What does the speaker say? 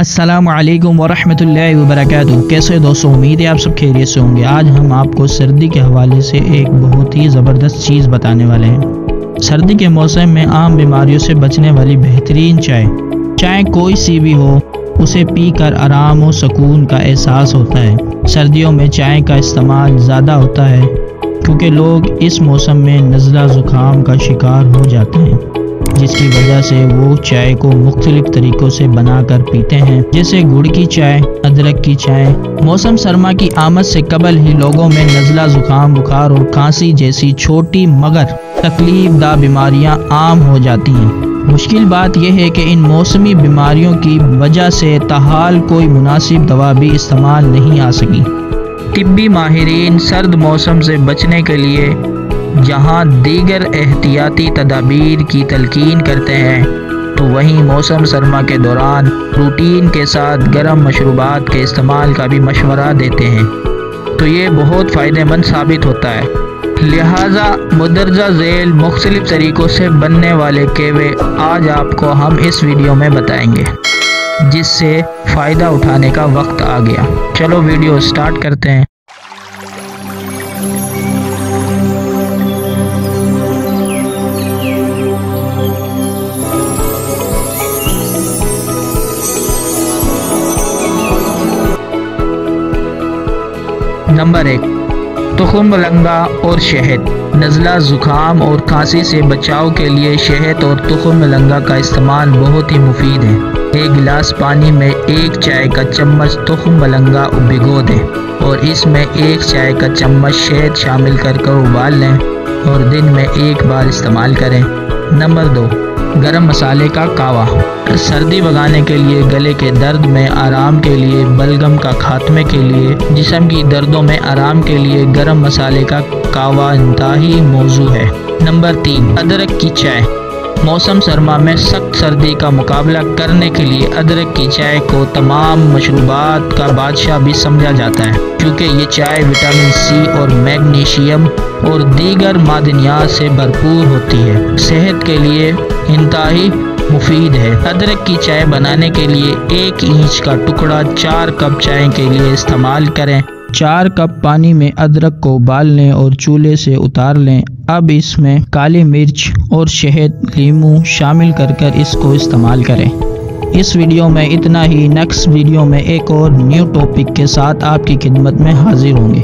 السلام علیکم ورحمۃ اللہ وبرکاتہ۔ کیسے دوستوں، امید ہے آپ سب خیریت سے ہوں گے۔ آج ہم آپ کو سردی کے حوالے سے ایک بہت ہی زبردست چیز بتانے والے ہیں۔ سردی کے موسم میں عام بیماریوں سے بچنے والی بہترین چائے کوئی سی بھی ہو، اسے پی کر آرام و سکون کا احساس ہوتا ہے۔ سردیوں میں چائے کا استعمال زیادہ ہوتا ہے کیونکہ لوگ اس موسم میں نزلہ زکام کا شکار ہو جاتے ہیں، جس کی وجہ سے وہ چائے کو مختلف طریقوں سے بنا کر پیتے ہیں، جیسے گڑ کی چائے، ادرک کی چائے۔ موسم سرما کی آمد سے قبل ہی لوگوں میں نزلہ زکام، بخار اور کھانسی جیسی چھوٹی مگر تکلیف دہ بیماریاں عام ہو جاتی ہیں۔ مشکل بات یہ ہے کہ ان موسمی بیماریوں کی وجہ سے تاحال کوئی مناسب دوا بھی استعمال نہیں آ سکی۔ طبی ماہرین سرد موسم سے بچنے کے لیے جہاں دیگر احتیاطی تدابیر کی تلقین کرتے ہیں، تو وہیں موسم سرما کے دوران روٹین کے ساتھ گرم مشروبات کے استعمال کا بھی مشورہ دیتے ہیں، تو یہ بہت فائدہ مند ثابت ہوتا ہے۔ لہٰذا مندرجہ ذیل مختلف طریقوں سے بننے والے کیوے آج آپ کو ہم اس ویڈیو میں بتائیں گے، جس سے فائدہ اٹھانے کا وقت آ گیا۔ چلو ویڈیو سٹارٹ کرتے ہیں۔ نمبر 1، تخم ملنگا اور شہد۔ نزلہ زکام اور کھانسی سے بچاؤ کے لیے شہد اور تخم ملنگا کا استعمال بہت ہی مفید ہے۔ ایک گلاس پانی میں 1 چائے کا چمچ تخم ملنگا بھگو دیں اور اس میں 1 چائے کا چمچ شہد شامل کر ابال لیں اور دن میں 1 بار استعمال کریں۔ نمبر 2، گرم مسالے کا کہوہ۔ سردی بھگانے کے لیے، گلے کے درد میں آرام کے لیے، بلغم کا خاتمے کے لیے، جسم کی دردوں میں آرام کے لیے گرم مسالے کا کہوہ انتہائی موزوں ہے۔ نمبر 3، ادرک کی چائے۔ موسم سرما میں سخت سردی کا مقابلہ کرنے کے لیے ادرک کی چائے کو تمام مشروبات کا بادشاہ بھی سمجھا جاتا ہے، کیونکہ یہ چائے وٹامن سی اور میگنیشیم اور دیگر معدنیات سے بھرپور ہوتی ہے۔ صحت کے لیے انتہائی مفید ہے۔ ادرک کی چائے بنانے کے لیے 1 انچ کا ٹکڑا 4 کپ چائے کے لیے استعمال کریں۔ 4 کپ پانی میں ادرک کو ابال لیں اور چولہے سے اتار لیں۔ اب اس میں کالی مرچ اور شہد، لیموں شامل کر اس کو استعمال کریں۔ اس ویڈیو میں اتنا ہی۔ نیکسٹ ویڈیو میں ایک اور نیو ٹاپک کے ساتھ آپ کی خدمت میں حاضر ہوں گے۔